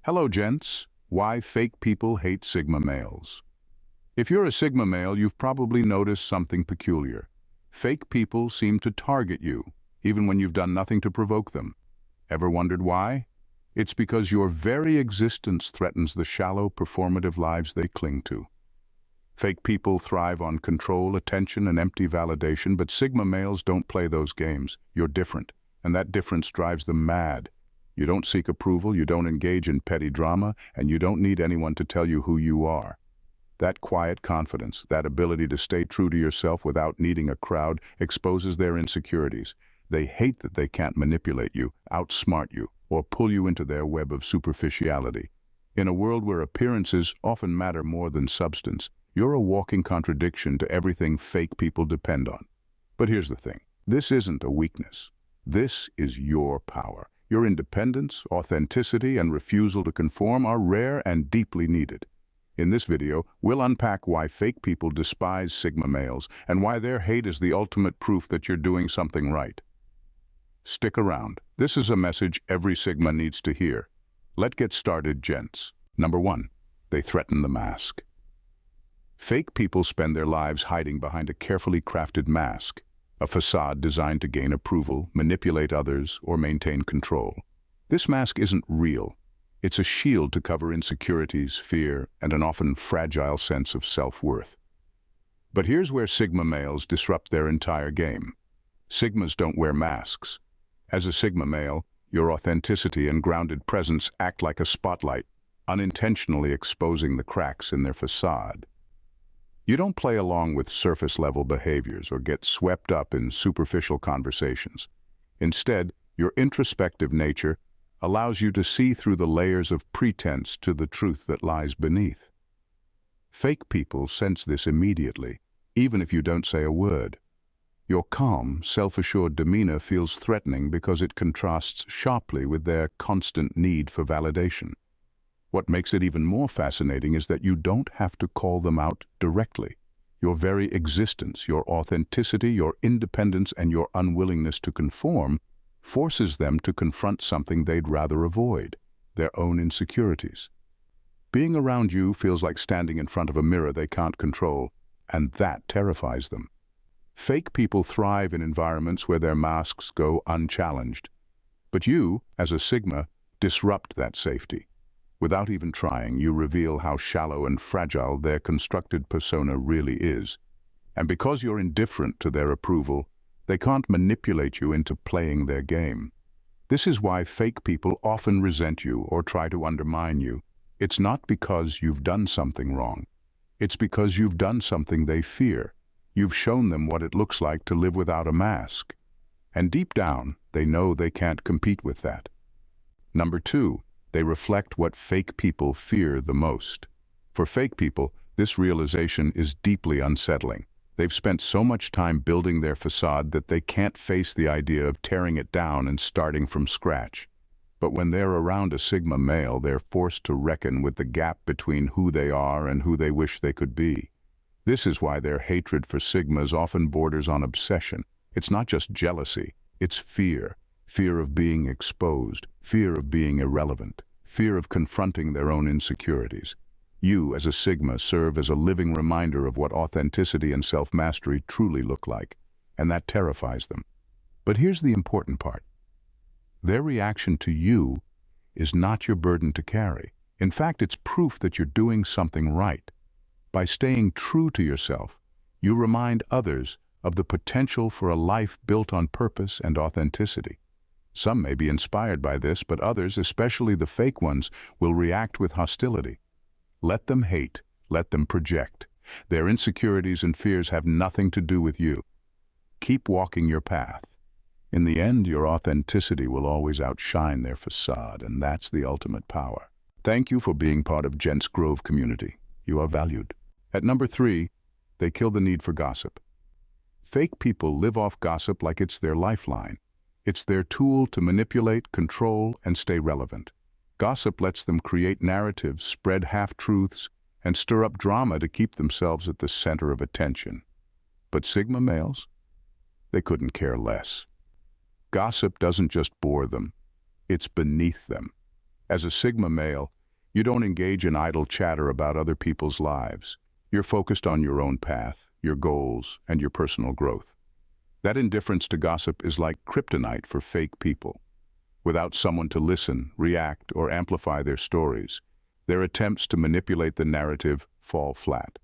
Hello, gents. Why fake people hate Sigma males. If you're a Sigma male, you've probably noticed something peculiar. Fake people seem to target you, even when you've done nothing to provoke them. Ever wondered why? It's because your very existence threatens the shallow, performative lives they cling to. Fake people thrive on control, attention, and empty validation, but Sigma males don't play those games. You're different, and that difference drives them mad. You don't seek approval, you don't engage in petty drama, and you don't need anyone to tell you who you are. That quiet confidence, that ability to stay true to yourself without needing a crowd, exposes their insecurities. They hate that they can't manipulate you, outsmart you, or pull you into their web of superficiality. In a world where appearances often matter more than substance, you're a walking contradiction to everything fake people depend on. But here's the thing. This isn't a weakness. This is your power. Your independence, authenticity, and refusal to conform are rare and deeply needed. In this video, we'll unpack why fake people despise Sigma males and why their hate is the ultimate proof that you're doing something right. Stick around. This is a message every Sigma needs to hear. Let's get started, gents. Number 1. They threaten the mask. Fake people spend their lives hiding behind a carefully crafted mask, a facade designed to gain approval, manipulate others, or maintain control. This mask isn't real. It's a shield to cover insecurities, fear, and an often fragile sense of self-worth. But here's where Sigma males disrupt their entire game. Sigmas don't wear masks. As a Sigma male, your authenticity and grounded presence act like a spotlight, unintentionally exposing the cracks in their facade. You don't play along with surface-level behaviors or get swept up in superficial conversations. Instead, your introspective nature allows you to see through the layers of pretense to the truth that lies beneath. Fake people sense this immediately, even if you don't say a word. Your calm, self-assured demeanor feels threatening because it contrasts sharply with their constant need for validation. What makes it even more fascinating is that you don't have to call them out directly. Your very existence, your authenticity, your independence, and your unwillingness to conform forces them to confront something they'd rather avoid, their own insecurities. Being around you feels like standing in front of a mirror they can't control, and that terrifies them. Fake people thrive in environments where their masks go unchallenged. But you, as a Sigma, disrupt that safety. Without even trying, you reveal how shallow and fragile their constructed persona really is. And because you're indifferent to their approval, they can't manipulate you into playing their game. This is why fake people often resent you or try to undermine you. It's not because you've done something wrong. It's because you've done something they fear. You've shown them what it looks like to live without a mask. And deep down, they know they can't compete with that. Number 2. They reflect what fake people fear the most. For fake people, this realization is deeply unsettling. They've spent so much time building their facade that they can't face the idea of tearing it down and starting from scratch. But when they're around a Sigma male, they're forced to reckon with the gap between who they are and who they wish they could be. This is why their hatred for Sigmas often borders on obsession. It's not just jealousy, it's fear. Fear of being exposed, fear of being irrelevant, fear of confronting their own insecurities. You, as a Sigma, serve as a living reminder of what authenticity and self-mastery truly look like, and that terrifies them. But here's the important part. Their reaction to you is not your burden to carry. In fact, it's proof that you're doing something right. By staying true to yourself, you remind others of the potential for a life built on purpose and authenticity. Some may be inspired by this, but others, especially the fake ones, will react with hostility. Let them hate, let them project. Their insecurities and fears have nothing to do with you. Keep walking your path. In the end, your authenticity will always outshine their facade, and that's the ultimate power. Thank you for being part of Gents Grove community. You are valued. At number 3, they kill the need for gossip. Fake people live off gossip like it's their lifeline. It's their tool to manipulate, control, and stay relevant. Gossip lets them create narratives, spread half-truths, and stir up drama to keep themselves at the center of attention. But Sigma males? They couldn't care less. Gossip doesn't just bore them, it's beneath them. As a Sigma male, you don't engage in idle chatter about other people's lives. You're focused on your own path, your goals, and your personal growth. That indifference to gossip is like kryptonite for fake people. Without someone to listen, react, or amplify their stories, their attempts to manipulate the narrative fall flat.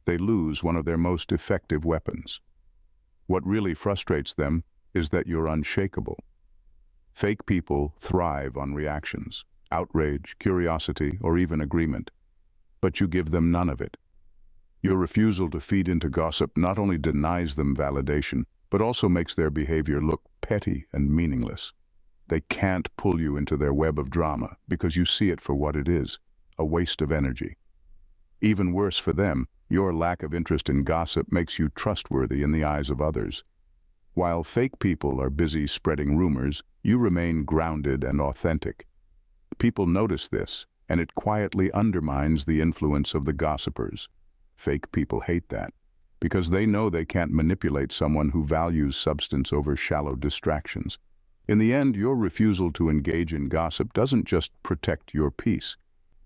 They lose one of their most effective weapons. What really frustrates them is that you're unshakable. Fake people thrive on reactions, outrage, curiosity, or even agreement. But you give them none of it. Your refusal to feed into gossip not only denies them validation, but also makes their behavior look petty and meaningless. They can't pull you into their web of drama because you see it for what it is, a waste of energy. Even worse for them, your lack of interest in gossip makes you trustworthy in the eyes of others. While fake people are busy spreading rumors, you remain grounded and authentic. People notice this, and it quietly undermines the influence of the gossipers. Fake people hate that, because they know they can't manipulate someone who values substance over shallow distractions. In the end, your refusal to engage in gossip doesn't just protect your peace.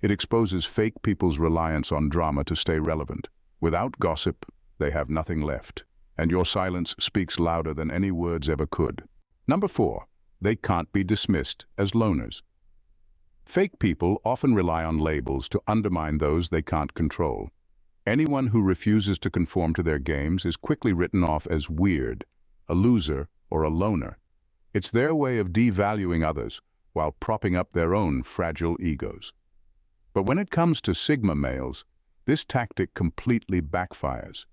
It exposes fake people's reliance on drama to stay relevant. Without gossip, they have nothing left, and your silence speaks louder than any words ever could. Number 4, they can't be dismissed as loners. Fake people often rely on labels to undermine those they can't control. Anyone who refuses to conform to their games is quickly written off as weird, a loser, or a loner. It's their way of devaluing others while propping up their own fragile egos. But when it comes to Sigma males, this tactic completely backfires.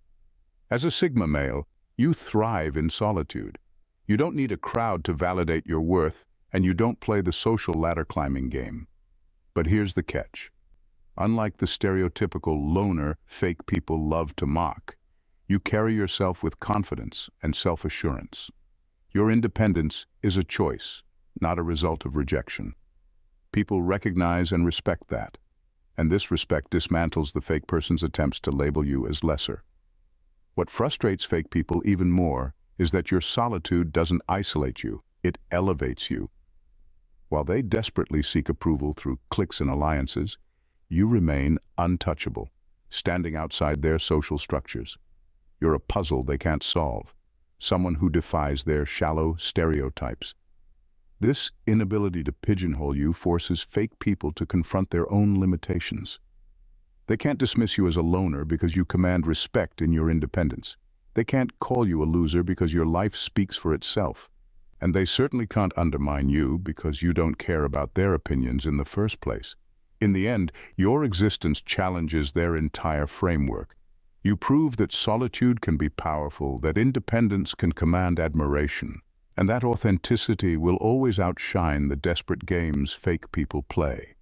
As a Sigma male, you thrive in solitude. You don't need a crowd to validate your worth, and you don't play the social ladder climbing game. But here's the catch. Unlike the stereotypical loner fake people love to mock, you carry yourself with confidence and self-assurance. Your independence is a choice, not a result of rejection. People recognize and respect that, and this respect dismantles the fake person's attempts to label you as lesser. What frustrates fake people even more is that your solitude doesn't isolate you, it elevates you. While they desperately seek approval through cliques and alliances, you remain untouchable, standing outside their social structures. You're a puzzle they can't solve, someone who defies their shallow stereotypes. This inability to pigeonhole you forces fake people to confront their own limitations. They can't dismiss you as a loner because you command respect in your independence. They can't call you a loser because your life speaks for itself. And they certainly can't undermine you because you don't care about their opinions in the first place. In the end, your existence challenges their entire framework. You prove that solitude can be powerful, that independence can command admiration, and that authenticity will always outshine the desperate games fake people play.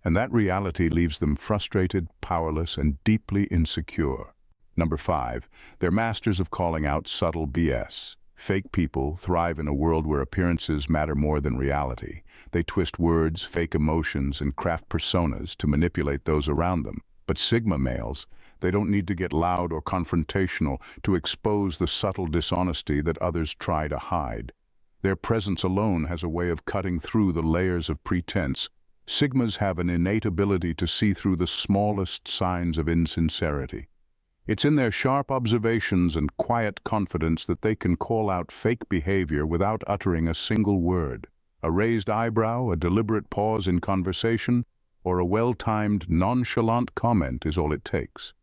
And that reality leaves them frustrated, powerless, and deeply insecure. Number 5, they're masters of calling out subtle BS. Fake people thrive in a world where appearances matter more than reality. They twist words, fake emotions, and craft personas to manipulate those around them. But Sigma males, they don't need to get loud or confrontational to expose the subtle dishonesty that others try to hide. Their presence alone has a way of cutting through the layers of pretense. Sigmas have an innate ability to see through the smallest signs of insincerity. It's in their sharp observations and quiet confidence that they can call out fake behavior without uttering a single word. A raised eyebrow, a deliberate pause in conversation, or a well-timed, nonchalant comment is all it takes.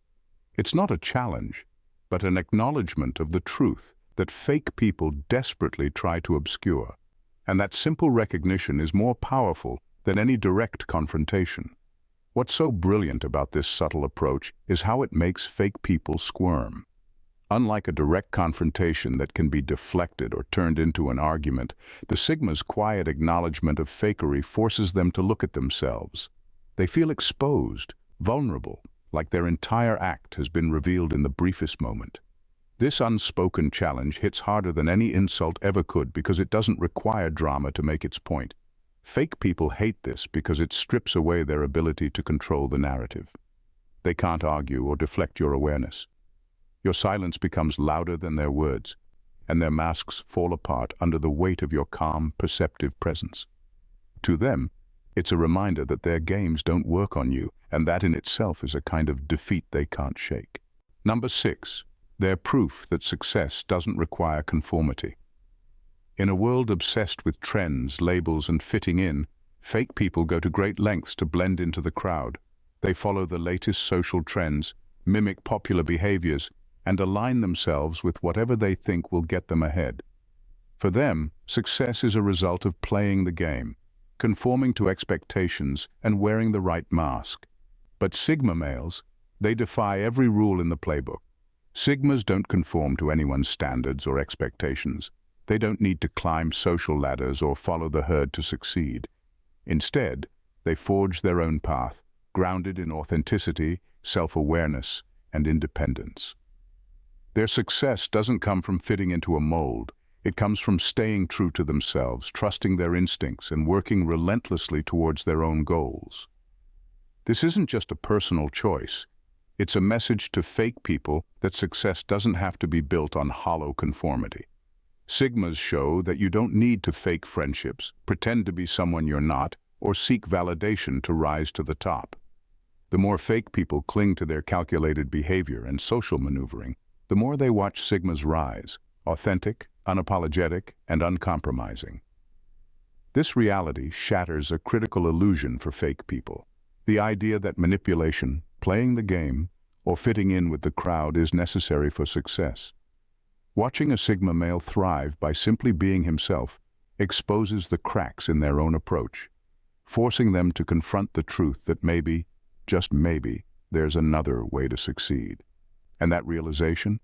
It's not a challenge, but an acknowledgement of the truth that fake people desperately try to obscure. And that simple recognition is more powerful than any direct confrontation. What's so brilliant about this subtle approach is how it makes fake people squirm. Unlike a direct confrontation that can be deflected or turned into an argument, the Sigma's quiet acknowledgement of fakery forces them to look at themselves. They feel exposed, vulnerable, like their entire act has been revealed in the briefest moment. This unspoken challenge hits harder than any insult ever could because it doesn't require drama to make its point. Fake people hate this because it strips away their ability to control the narrative. They can't argue or deflect your awareness. Your silence becomes louder than their words, and their masks fall apart under the weight of your calm, perceptive presence. To them, It's a reminder that their games don't work on you, and that in itself is a kind of defeat they can't shake. Number 6. They're proof that success doesn't require conformity. In a world obsessed with trends, labels, and fitting in, fake people go to great lengths to blend into the crowd. They follow the latest social trends, mimic popular behaviors, and align themselves with whatever they think will get them ahead. For them, success is a result of playing the game, conforming to expectations, and wearing the right mask. But Sigma males, they defy every rule in the playbook. Sigmas don't conform to anyone's standards or expectations. They don't need to climb social ladders or follow the herd to succeed. Instead, they forge their own path, grounded in authenticity, self-awareness, and independence. Their success doesn't come from fitting into a mold. It comes from staying true to themselves, trusting their instincts, and working relentlessly towards their own goals. This isn't just a personal choice. It's a message to fake people that success doesn't have to be built on hollow conformity. Sigmas show that you don't need to fake friendships, pretend to be someone you're not, or seek validation to rise to the top. The more fake people cling to their calculated behavior and social maneuvering, the more they watch Sigmas rise, authentic, unapologetic, and uncompromising. This reality shatters a critical illusion for fake people: the idea that manipulation, playing the game, or fitting in with the crowd is necessary for success. Watching a Sigma male thrive by simply being himself exposes the cracks in their own approach, forcing them to confront the truth that maybe, just maybe, there's another way to succeed. And that realization?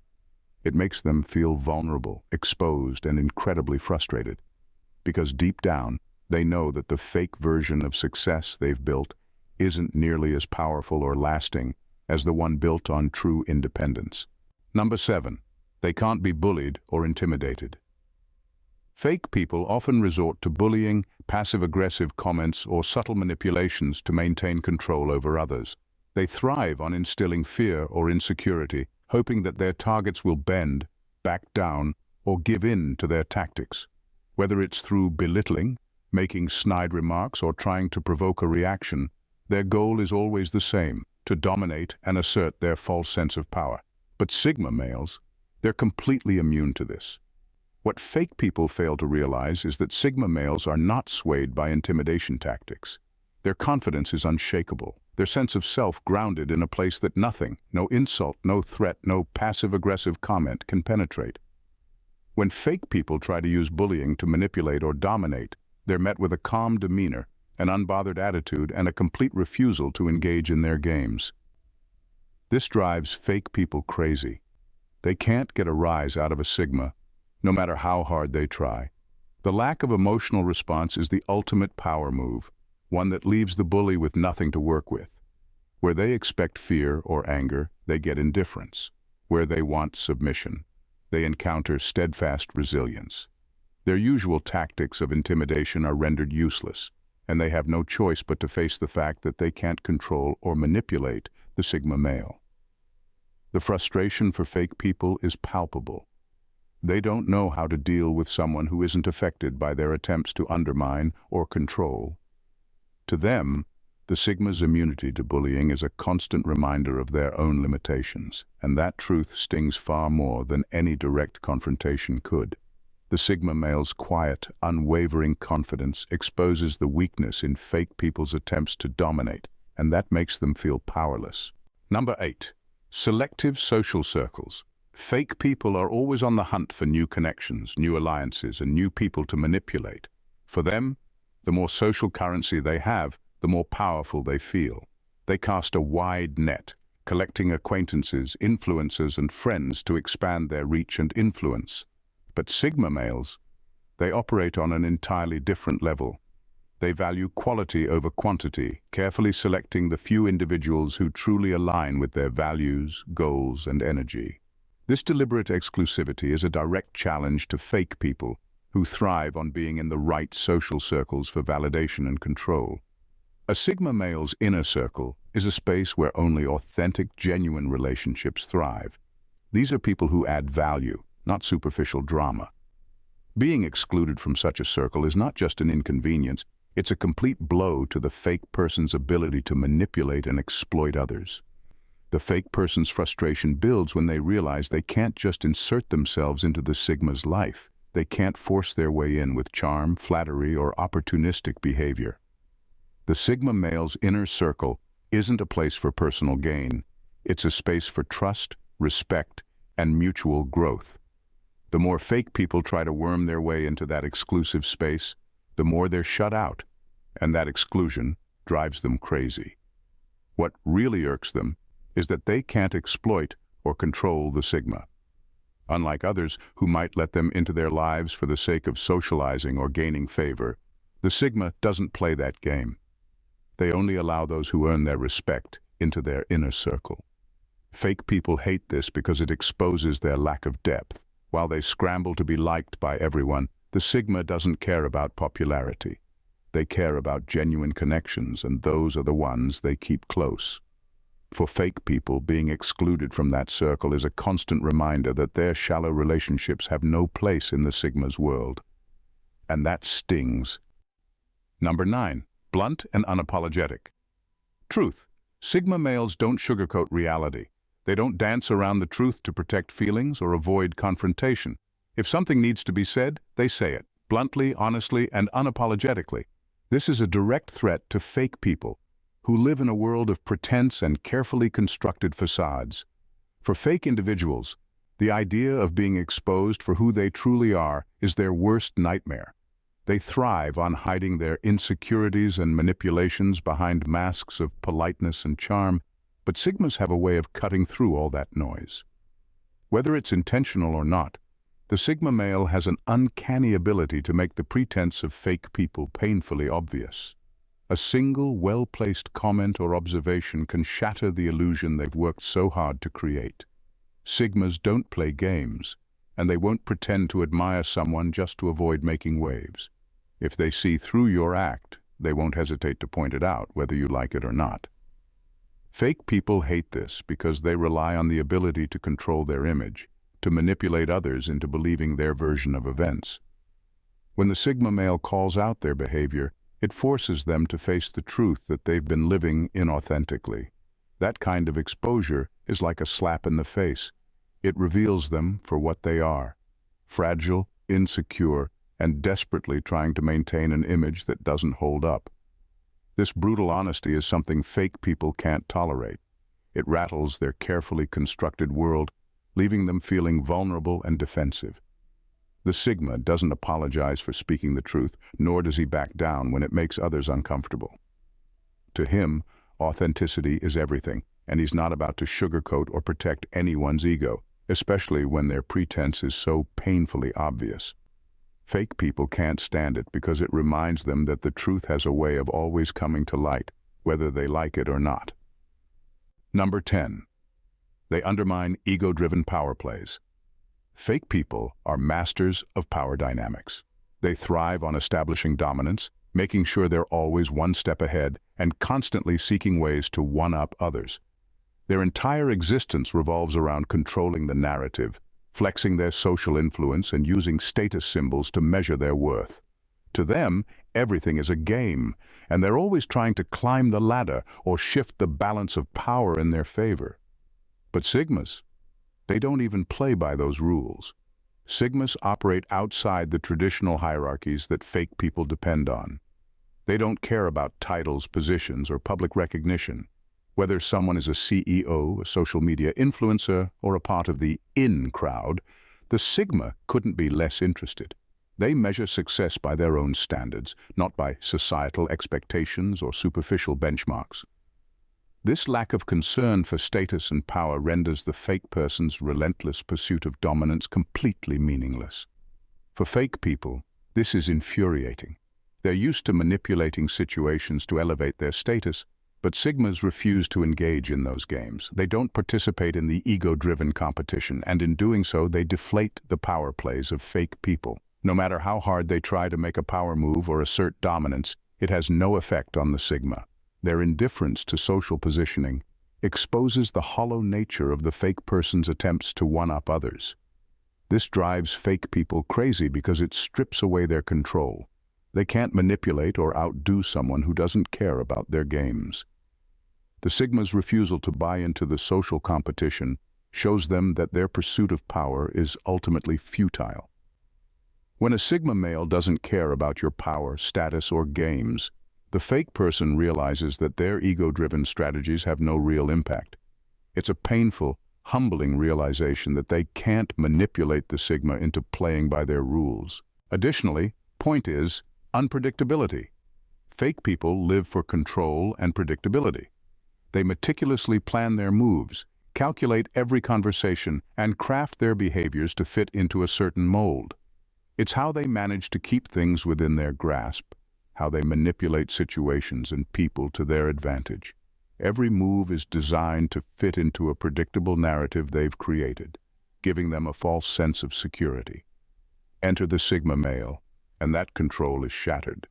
It makes them feel vulnerable, exposed, and incredibly frustrated. Because deep down, they know that the fake version of success they've built isn't nearly as powerful or lasting as the one built on true independence. Number 7. They can't be bullied or intimidated. Fake people often resort to bullying, passive-aggressive comments, or subtle manipulations to maintain control over others. They thrive on instilling fear or insecurity, hoping that their targets will bend, back down, or give in to their tactics. Whether it's through belittling, making snide remarks, or trying to provoke a reaction, their goal is always the same: to dominate and assert their false sense of power. But Sigma males, they're completely immune to this. What fake people fail to realize is that Sigma males are not swayed by intimidation tactics. Their confidence is unshakable, their sense of self grounded in a place that nothing, no insult, no threat, no passive-aggressive comment can penetrate. When fake people try to use bullying to manipulate or dominate, they're met with a calm demeanor, an unbothered attitude, and a complete refusal to engage in their games. This drives fake people crazy. They can't get a rise out of a Sigma, no matter how hard they try. The lack of emotional response is the ultimate power move, one that leaves the bully with nothing to work with. Where they expect fear or anger, they get indifference. Where they want submission, they encounter steadfast resilience. Their usual tactics of intimidation are rendered useless, and they have no choice but to face the fact that they can't control or manipulate the Sigma male. The frustration for fake people is palpable. They don't know how to deal with someone who isn't affected by their attempts to undermine or control. To them, the Sigma's immunity to bullying is a constant reminder of their own limitations, and that truth stings far more than any direct confrontation could. The Sigma male's quiet, unwavering confidence exposes the weakness in fake people's attempts to dominate, and that makes them feel powerless. Number 8. Selective social circles. Fake people are always on the hunt for new connections, new alliances, and new people to manipulate. For them, the more social currency they have, the more powerful they feel. They cast a wide net, collecting acquaintances, influencers, and friends to expand their reach and influence. But Sigma males, they operate on an entirely different level. They value quality over quantity, carefully selecting the few individuals who truly align with their values, goals, and energy. This deliberate exclusivity is a direct challenge to fake people who thrive on being in the right social circles for validation and control. A Sigma male's inner circle is a space where only authentic, genuine relationships thrive. These are people who add value, not superficial drama. Being excluded from such a circle is not just an inconvenience, It's a complete blow to the fake person's ability to manipulate and exploit others. The fake person's frustration builds when they realize they can't just insert themselves into the Sigma's life. They can't force their way in with charm, flattery, or opportunistic behavior. The Sigma male's inner circle isn't a place for personal gain. It's a space for trust, respect, and mutual growth. The more fake people try to worm their way into that exclusive space, the more they're shut out, and that exclusion drives them crazy. What really irks them is that they can't exploit or control the Sigma. Unlike others who might let them into their lives for the sake of socializing or gaining favor, the Sigma doesn't play that game. They only allow those who earn their respect into their inner circle. Fake people hate this because it exposes their lack of depth. While they scramble to be liked by everyone, the Sigma doesn't care about popularity. They care about genuine connections, and those are the ones they keep close. For fake people, being excluded from that circle is a constant reminder that their shallow relationships have no place in the Sigma's world. And that stings. Number 9. Blunt and unapologetic. Truth. Sigma males don't sugarcoat reality. They don't dance around the truth to protect feelings or avoid confrontation. If something needs to be said, they say it, bluntly, honestly, and unapologetically. This is a direct threat to fake people who live in a world of pretense and carefully constructed facades. For fake individuals, the idea of being exposed for who they truly are is their worst nightmare. They thrive on hiding their insecurities and manipulations behind masks of politeness and charm, but Sigmas have a way of cutting through all that noise. Whether it's intentional or not, the Sigma male has an uncanny ability to make the pretense of fake people painfully obvious. A single, well-placed comment or observation can shatter the illusion they've worked so hard to create. Sigmas don't play games, and they won't pretend to admire someone just to avoid making waves. If they see through your act, they won't hesitate to point it out, whether you like it or not. Fake people hate this because they rely on the ability to control their image, to manipulate others into believing their version of events. When the Sigma male calls out their behavior, it forces them to face the truth that they've been living inauthentically. That kind of exposure is like a slap in the face. It reveals them for what they are: fragile, insecure, and desperately trying to maintain an image that doesn't hold up. This brutal honesty is something fake people can't tolerate. It rattles their carefully constructed world, leaving them feeling vulnerable and defensive. The Sigma doesn't apologize for speaking the truth, nor does he back down when it makes others uncomfortable. To him, authenticity is everything, and he's not about to sugarcoat or protect anyone's ego, especially when their pretense is so painfully obvious. Fake people can't stand it because it reminds them that the truth has a way of always coming to light, whether they like it or not. Number 10. They undermine ego-driven power plays. Fake people are masters of power dynamics. They thrive on establishing dominance, making sure they're always one step ahead, and constantly seeking ways to one-up others. Their entire existence revolves around controlling the narrative, flexing their social influence, and using status symbols to measure their worth. To them, everything is a game, and they're always trying to climb the ladder or shift the balance of power in their favor. But Sigmas, they don't even play by those rules. Sigmas operate outside the traditional hierarchies that fake people depend on. They don't care about titles, positions, or public recognition. Whether someone is a CEO, a social media influencer, or a part of the in crowd, the Sigma couldn't be less interested. They measure success by their own standards, not by societal expectations or superficial benchmarks. This lack of concern for status and power renders the fake person's relentless pursuit of dominance completely meaningless. For fake people, this is infuriating. They're used to manipulating situations to elevate their status, but Sigmas refuse to engage in those games. They don't participate in the ego-driven competition, and in doing so, they deflate the power plays of fake people. No matter how hard they try to make a power move or assert dominance, it has no effect on the Sigma. Their indifference to social positioning exposes the hollow nature of the fake person's attempts to one-up others. This drives fake people crazy because it strips away their control. They can't manipulate or outdo someone who doesn't care about their games. The Sigma's refusal to buy into the social competition shows them that their pursuit of power is ultimately futile. When a Sigma male doesn't care about your power, status, or games, the fake person realizes that their ego-driven strategies have no real impact. It's a painful, humbling realization that they can't manipulate the Sigma into playing by their rules. Additionally, point is unpredictability. Fake people live for control and predictability. They meticulously plan their moves, calculate every conversation, and craft their behaviors to fit into a certain mold. It's how they manage to keep things within their grasp, how they manipulate situations and people to their advantage. Every move is designed to fit into a predictable narrative they've created, giving them a false sense of security. Enter the Sigma male, and that control is shattered.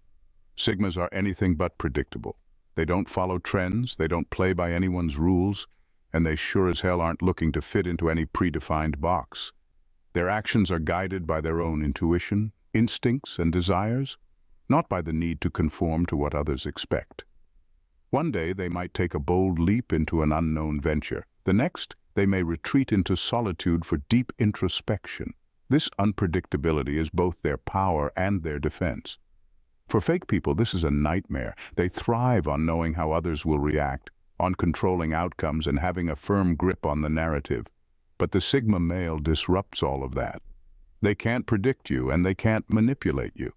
Sigmas are anything but predictable. They don't follow trends, they don't play by anyone's rules, and they sure as hell aren't looking to fit into any predefined box. Their actions are guided by their own intuition, instincts, and desires, not by the need to conform to what others expect. One day they might take a bold leap into an unknown venture. The next, they may retreat into solitude for deep introspection. This unpredictability is both their power and their defense. For fake people, this is a nightmare. They thrive on knowing how others will react, on controlling outcomes and having a firm grip on the narrative. But the Sigma male disrupts all of that. They can't predict you and they can't manipulate you.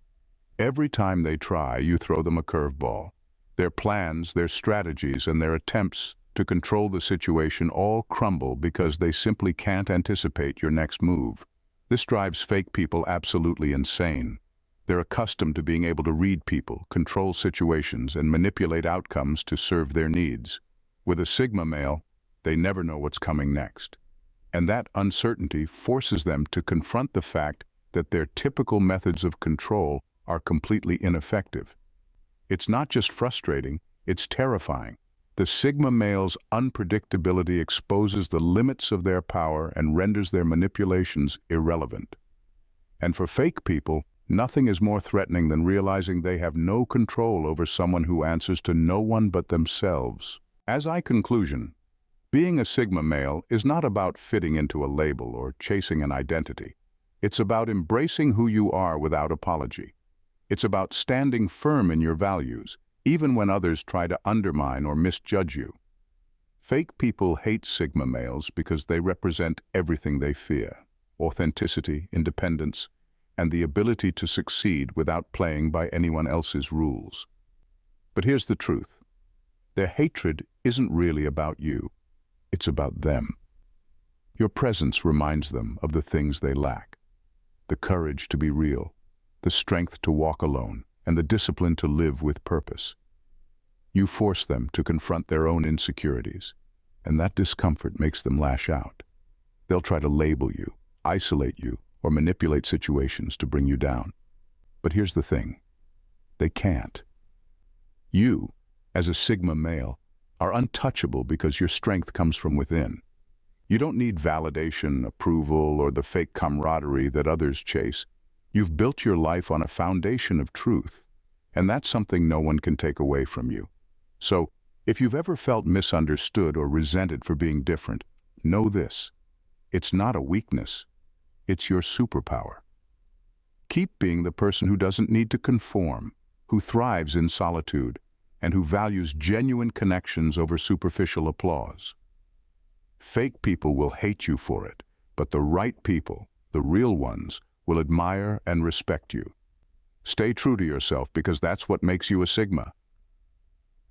Every time they try, you throw them a curveball. Their plans, their strategies, and their attempts to control the situation all crumble because they simply can't anticipate your next move. This drives fake people absolutely insane. They're accustomed to being able to read people, control situations, and manipulate outcomes to serve their needs. With a Sigma male, they never know what's coming next. And that uncertainty forces them to confront the fact that their typical methods of control are completely ineffective. It's not just frustrating, it's terrifying. The Sigma male's unpredictability exposes the limits of their power and renders their manipulations irrelevant. And for fake people, nothing is more threatening than realizing they have no control over someone who answers to no one but themselves. As I conclusion, being a Sigma male is not about fitting into a label or chasing an identity. It's about embracing who you are without apology. It's about standing firm in your values, even when others try to undermine or misjudge you. Fake people hate Sigma males because they represent everything they fear: authenticity, independence, and the ability to succeed without playing by anyone else's rules. But here's the truth. Their hatred isn't really about you. It's about them. Your presence reminds them of the things they lack: the courage to be real, the strength to walk alone, and the discipline to live with purpose. You force them to confront their own insecurities, and that discomfort makes them lash out. They'll try to label you, isolate you, or manipulate situations to bring you down. But here's the thing. They can't. You, as a Sigma male, are untouchable because your strength comes from within. You don't need validation, approval, or the fake camaraderie that others chase. You've built your life on a foundation of truth, and that's something no one can take away from you. So, if you've ever felt misunderstood or resented for being different, know this: it's not a weakness, it's your superpower. Keep being the person who doesn't need to conform, who thrives in solitude, and who values genuine connections over superficial applause. Fake people will hate you for it, but the right people, the real ones, will admire and respect you. Stay true to yourself because that's what makes you a Sigma.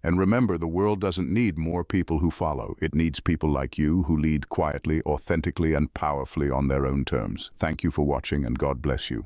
And remember, the world doesn't need more people who follow. It needs people like you who lead quietly, authentically, and powerfully on their own terms. Thank you for watching, and God bless you.